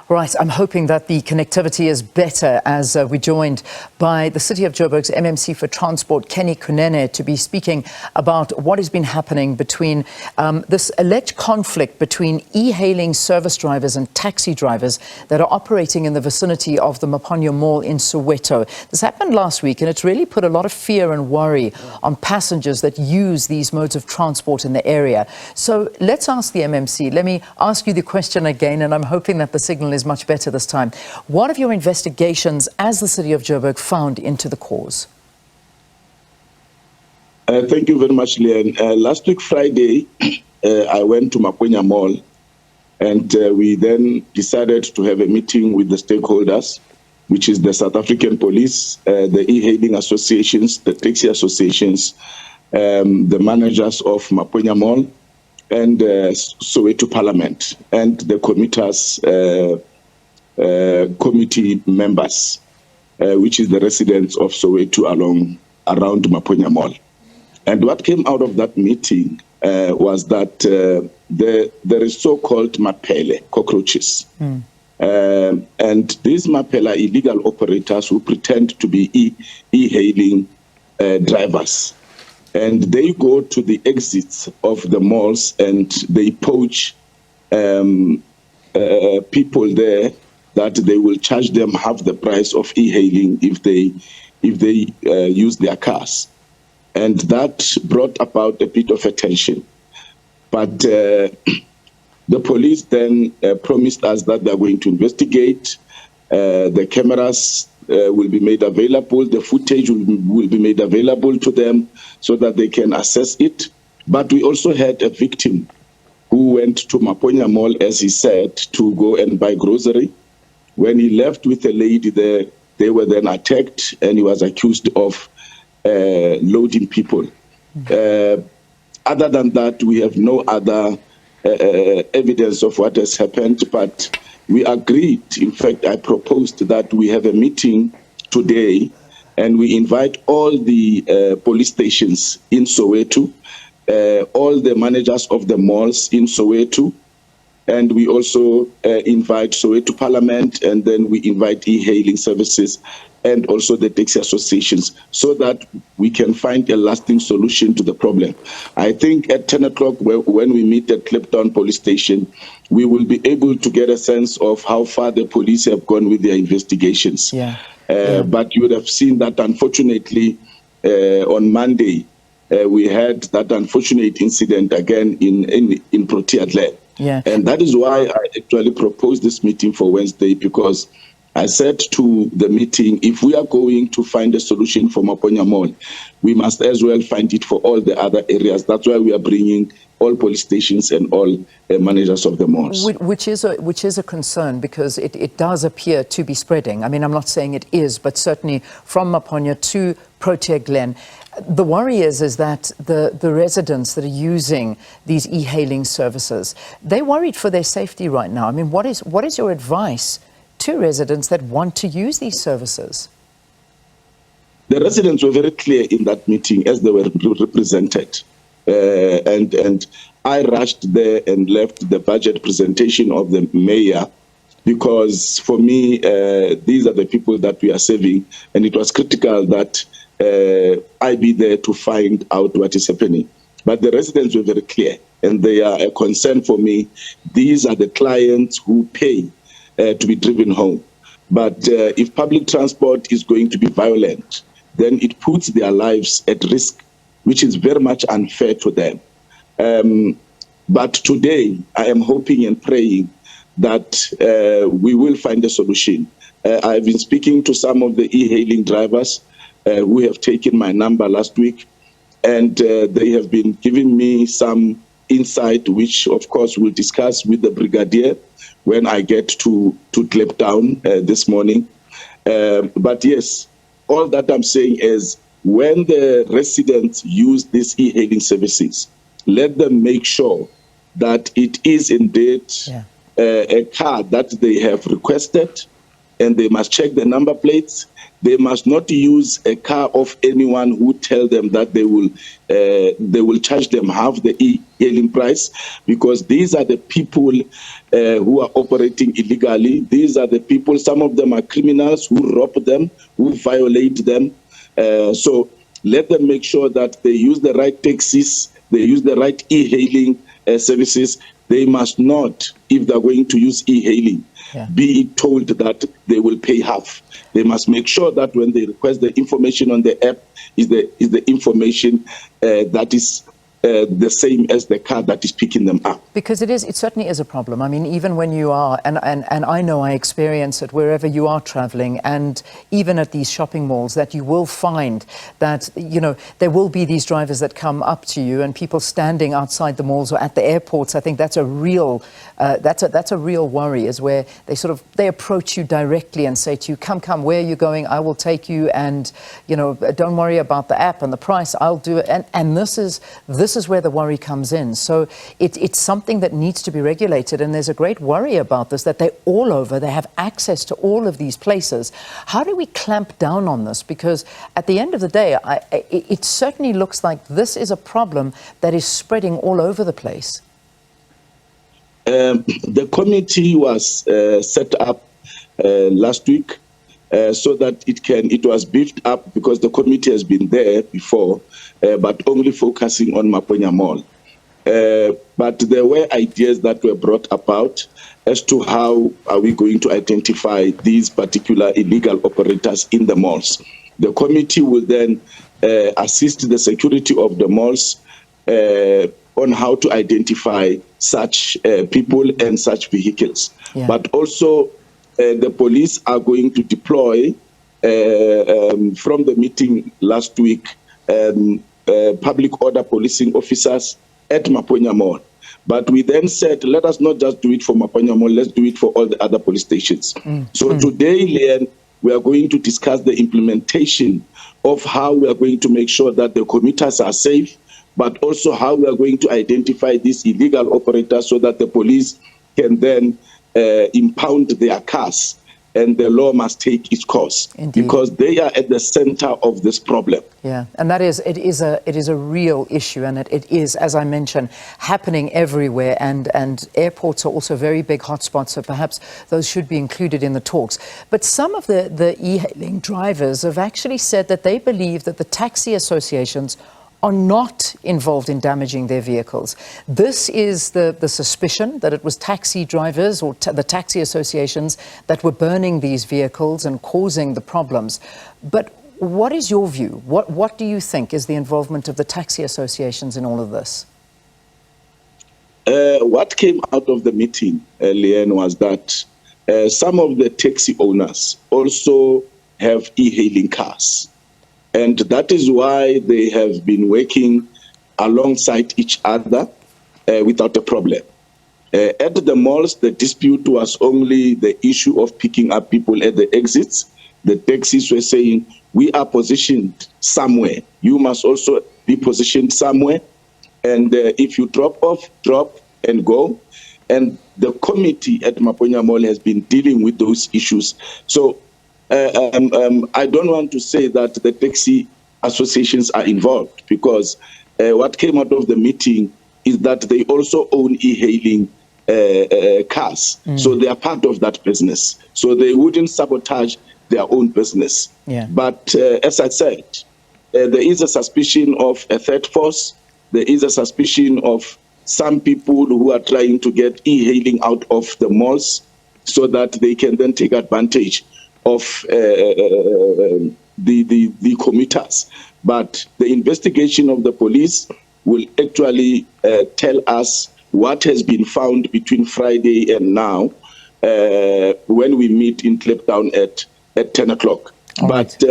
Right, I'm hoping that the connectivity is better as we're joined by the City of Joburg's MMC for Transport, Kenny Kunene, to be speaking about what has been happening between this alleged conflict between e-hailing service drivers and taxi drivers that are operating in the vicinity of the Maponya Mall in Soweto. This happened last week, and it's really put a lot of fear and worry on passengers that use these modes of transport in the area. So let's ask the MMC. Let me ask you the question again, and I'm hoping that the signal is much better this time. What have your investigations as the City of Joburg found into the cause? Thank you very much, Leanne. Last week, Friday, I went to Maponya Mall, and we then decided to have a meeting with the stakeholders, which is the South African Police, the e-hailing associations, the taxi associations, the managers of Maponya Mall, and Soweto Parliament, and the commuters, committee members, which is the residents of Soweto around Maponya Mall. And what came out of that meeting was that there is so-called mapele, cockroaches. And these mapele are illegal operators who pretend to be e-hailing drivers. And they go to the exits of the malls and they poach people there that they will charge them half the price of e-hailing if they use their cars. And that brought about a bit of attention. But the police then promised us that they're going to investigate. The cameras will be made available. The footage will be made available to them so that they can assess it. But we also had a victim who went to Maponya Mall, as he said, to go and buy grocery. When he left with a lady there, they were then attacked, and he was accused of loading people. Other than that, we have no other evidence of what has happened, but we agreed. In fact, I proposed that we have a meeting today, and we invite all the police stations in Soweto, all the managers of the malls in Soweto, and we also invite Soweto Parliament, and then we invite e-hailing services and also the taxi associations, so that we can find a lasting solution to the problem. I think at 10 o'clock, when we meet at Kliptown Police Station, we will be able to get a sense of how far the police have gone with their investigations. But you would have seen that, unfortunately, on Monday, we had that unfortunate incident again in Protea Glen. And that is why I actually proposed this meeting for Wednesday, because I said to the meeting, if we are going to find a solution for Maponya Mall, we must as well find it for all the other areas. That's why we are bringing all police stations and all managers of the malls. Which is a concern, because it does appear to be spreading. I mean, I'm not saying it is, but certainly from Maponya to Protea Glen. The worry is that the residents that are using these e-hailing services, they're worried for their safety right now. I mean, what is your advice to residents that want to use these services? The residents were very clear in that meeting as they were represented. And I rushed there and left the budget presentation of the mayor, because for me, these are the people that we are serving, and it was critical that I be there to find out what is happening. But the residents were very clear, and they are a concern for me. These are the clients who pay to be driven home. But if public transport is going to be violent, then it puts their lives at risk, which is very much unfair to them. But today, I am hoping and praying that we will find a solution. I've been speaking to some of the e-hailing drivers who have taken my number last week, and they have been giving me some insight, which of course we'll discuss with the brigadier when I get to Kliptown this morning. But yes, all that I'm saying is, when the residents use these e-hailing services, let them make sure that it is indeed a car that they have requested, and they must check the number plates. They must not use a car of anyone who tell them that they will charge them half the e-hailing price, because these are the people who are operating illegally. These are the people, some of them are criminals who rob them, who violate them. So let them make sure that they use the right taxis, they use the right e-hailing services. They must not, if they're going to use e-hailing, be told that they will pay half. They must make sure that when they request the information on the app is the information that is the same as the car that is picking them up. Because it certainly is a problem. I mean, even when you are, and I know I experience it wherever you are traveling, and even at these shopping malls, that you will find that, you know, there will be these drivers that come up to you and people standing outside the malls or at the airports. I think that's a real, that's a real worry, is where they approach you directly and say to you, come, where are you going? I will take you, and, you know, don't worry about the app and the price, I'll do it. And this is where the worry comes in. So it's something that needs to be regulated, and there's a great worry about this, that they're all over, they have access to all of these places. How do we clamp down on this? Because at the end of the day, it certainly looks like this is a problem that is spreading all over the place. The committee was set up last week so that it was beefed up, because the committee has been there before, but only focusing on Maponya Mall. But there were ideas that were brought about as to how are we going to identify these particular illegal operators in the malls. The committee will then assist the security of the malls on how to identify such people and such vehicles. Yeah. But also the police are going to deploy, from the meeting last week, public order policing officers at Maponya Mall. But we then said, let us not just do it for Maponya Mall, let's do it for all the other police stations. So today, Leanne, we are going to discuss the implementation of how we are going to make sure that the commuters are safe, but also how we are going to identify these illegal operators so that the police can then impound their cars, and the law must take its course. Indeed. Because they are at the center of this problem. Yeah, and it is a real issue, and it is, as I mentioned, happening everywhere, and airports are also very big hotspots, so perhaps those should be included in the talks. But some of the e-hailing drivers have actually said that they believe that the taxi associations are not involved in damaging their vehicles. This is the suspicion, that it was taxi drivers or the taxi associations that were burning these vehicles and causing the problems. But what is your view? What do you think is the involvement of the taxi associations in all of this? What came out of the meeting, Leanne, was that some of the taxi owners also have e-hailing cars. And that is why they have been working alongside each other without a problem. At the malls, the dispute was only the issue of picking up people at the exits. The taxis were saying, we are positioned somewhere. You must also be positioned somewhere. And if you drop off, drop and go. And the committee at Maponya Mall has been dealing with those issues. So I don't want to say that the taxi associations are involved, because what came out of the meeting is that they also own e-hailing cars. So they are part of that business. So they wouldn't sabotage their own business. Yeah. But as I said, there is a suspicion of a third force. There is a suspicion of some people who are trying to get e-hailing out of the malls so that they can then take advantage of the commuters. But the investigation of the police will actually tell us what has been found between Friday and now, when we meet in Kliptown at 10 o'clock. But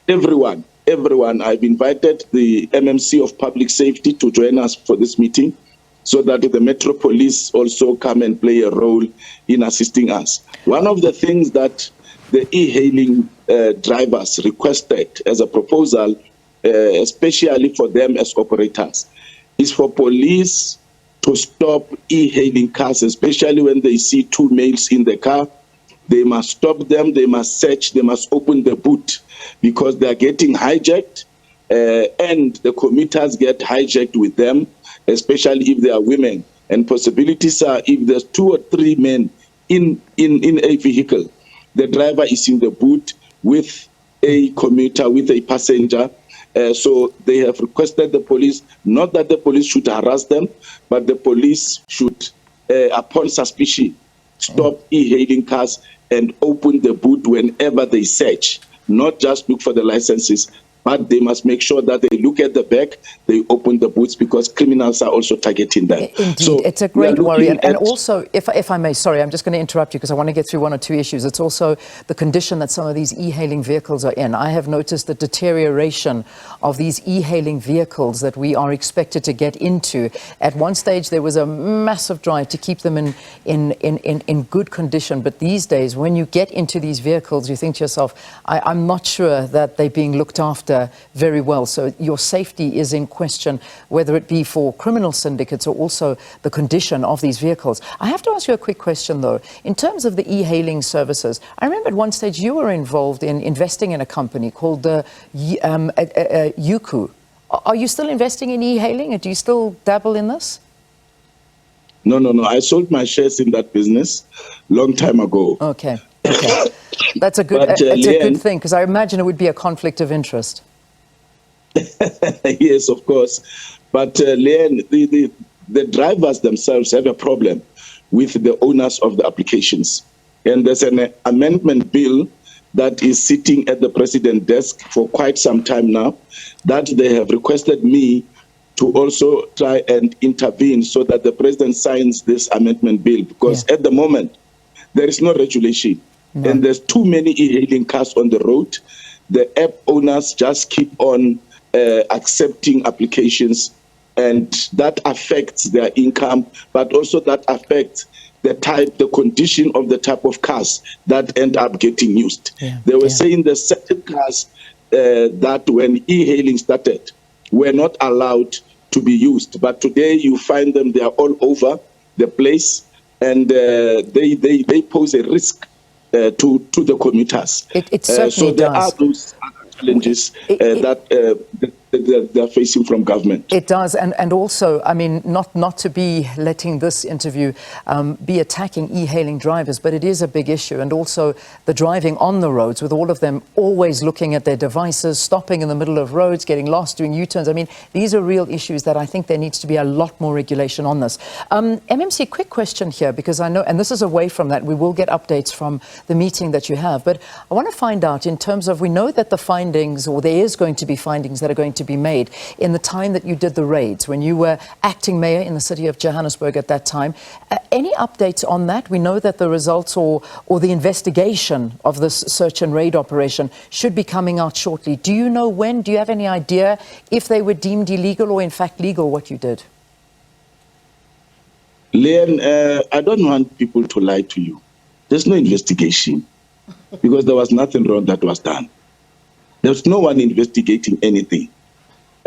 everyone, I've invited the MMC of Public Safety to join us for this meeting, so that the Metro Police also come and play a role in assisting us. One of the things that the e-hailing drivers requested as a proposal, especially for them as operators, is for police to stop e-hailing cars, especially when they see two males in the car, They must stop them, they must search, they must open the boot, because they are getting hijacked, and the commuters get hijacked with them, especially if they are women. And possibilities are, if there's 2 or 3 men in a vehicle, the driver is in the boot with a commuter, with a passenger. So they have requested the police, not that the police should harass them, but the police should, upon suspicion, stop e-hailing cars and open the boot whenever they search. Not just look for the licenses, but they must make sure that they look at the back, they open the boots, because criminals are also targeting them. Indeed, so it's a great worry. And also, if I may, sorry, I'm just going to interrupt you because I want to get through 1 or 2 issues. It's also the condition that some of these e-hailing vehicles are in. I have noticed the deterioration of these e-hailing vehicles that we are expected to get into. At one stage, there was a massive drive to keep them in good condition. But these days, when you get into these vehicles, you think to yourself, I'm not sure that they're being looked after very well. So your safety is in question, whether it be for criminal syndicates or also the condition of these vehicles. I have to ask you a quick question, though. In terms of the e-hailing services, I remember at one stage you were involved in investing in a company called Yuku. Are you still investing in e-hailing? Do you still dabble in this? No. I sold my shares in that business long time ago. Okay. That's a good, a good thing, because I imagine it would be a conflict of interest. Yes, of course. But Leanne, the drivers themselves have a problem with the owners of the applications. And there's an amendment bill that is sitting at the president's desk for quite some time now, that they have requested me to also try and intervene so that the president signs this amendment bill, because at the moment, there is no regulation. No. And there's too many e-hailing cars on the road. The app owners just keep on accepting applications, and that affects their income, but also that affects the condition of the type of cars that end up getting used. They were saying the certain cars that when e-hailing started were not allowed to be used, but today you find them, they are all over the place, and they pose a risk to the commuters. It certainly so there does. are those other challenges that they're facing from government. It does, and also, I mean, not to be letting this interview be attacking e-hailing drivers, but it is a big issue, and also the driving on the roads, with all of them always looking at their devices, stopping in the middle of roads, getting lost, doing U-turns. I mean, these are real issues that I think there needs to be a lot more regulation on this. MMC, quick question here, because I know, and this is away from that, we will get updates from the meeting that you have, but I want to find out in terms of, we know that the findings, or there is going to be findings that are going to be made in the time that you did the raids, when you were acting mayor in the city of Johannesburg at that time. Any updates on that? We know that the results or the investigation of this search and raid operation should be coming out shortly. Do you know when? Do you have any idea if they were deemed illegal or in fact legal, what you did? Leanne, I don't want people to lie to you. There's no investigation because there was nothing wrong that was done. There's no one investigating anything.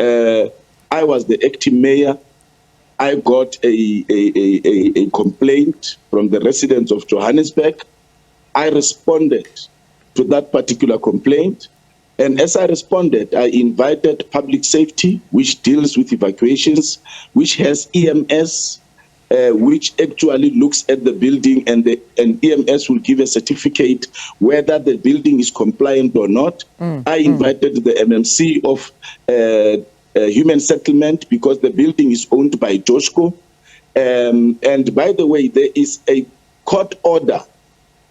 I was the acting mayor. I got a complaint from the residents of Johannesburg. I responded to that particular complaint. And as I responded, I invited public safety, which deals with evacuations, which has EMS, which actually looks at the building, and EMS will give a certificate whether the building is compliant or not. I invited the MMC of Human Settlement, because the building is owned by Joshko. And by the way, there is a court order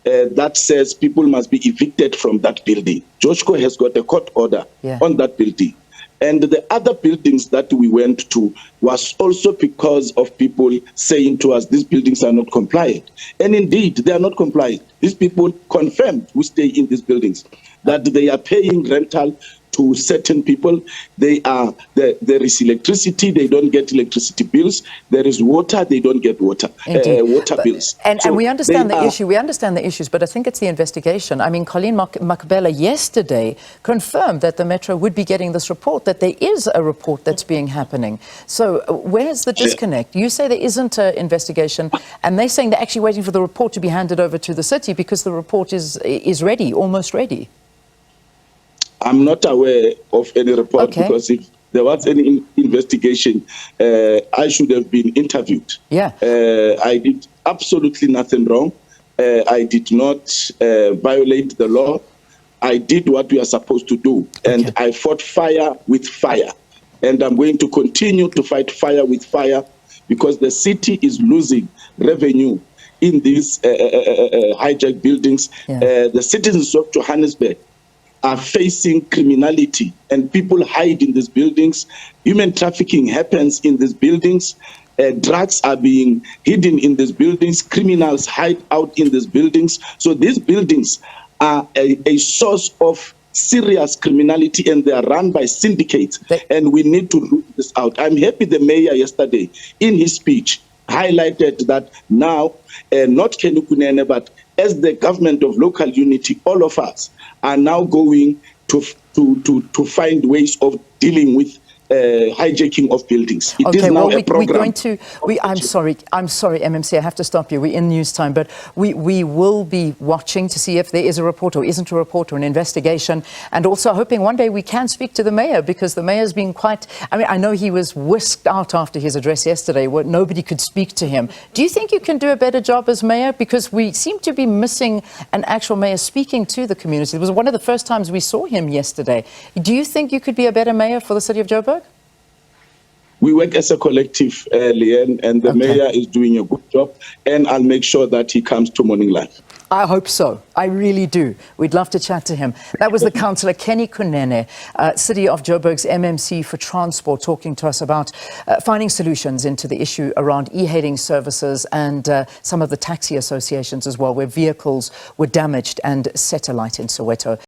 that says people must be evicted from that building. Joshko has got a court order on that building. And the other buildings that we went to was also because of people saying to us, these buildings are not compliant. And indeed, they are not compliant. These people confirmed who stay in these buildings that they are paying rental to certain people. There is electricity, they don't get electricity bills. There is water, they don't get water bills. And we understand the issue. We understand the issues, but I think it's the investigation. I mean, Colleen Makabela yesterday confirmed that the Metro would be getting this report, that there is a report that's being happening. So where's the disconnect? You say there isn't an investigation, and they're saying they're actually waiting for the report to be handed over to the city because the report is ready, almost ready. I'm not aware of any report, because if there was any investigation, I should have been interviewed. Yeah. I did absolutely nothing wrong. I did not violate the law. I did what we are supposed to do, and I fought fire with fire. And I'm going to continue to fight fire with fire, because the city is losing revenue in these hijacked buildings. Yeah. The citizens of Johannesburg are facing criminality, and people hide in these buildings. Human trafficking happens in these buildings. Drugs are being hidden in these buildings. Criminals hide out in these buildings. So these buildings are a source of serious criminality, and they are run by syndicates, and we need to root this out. I'm happy the mayor yesterday, in his speech, highlighted that now, not Kenny Kunene, but as the government of local unity, all of us are now going to find ways of dealing with hijacking of buildings. It is now a program. I'm sorry, MMC, I have to stop you. We're in news time, but we will be watching to see if there is a report or isn't a report or an investigation, and also hoping one day we can speak to the mayor, because the mayor's been quite, I mean, I know he was whisked out after his address yesterday where nobody could speak to him. Do you think you can do a better job as mayor? Because we seem to be missing an actual mayor speaking to the community. It was one of the first times we saw him yesterday. Do you think you could be a better mayor for the city of Joburg? We work as a collective, Leanne, and the mayor is doing a good job, and I'll make sure that he comes to Morning Live. I hope so. I really do. We'd love to chat to him. That was the Councillor Kenny Kunene, City of Joburg's MMC for Transport, talking to us about finding solutions into the issue around e-hailing services and some of the taxi associations as well, where vehicles were damaged and set alight in Soweto.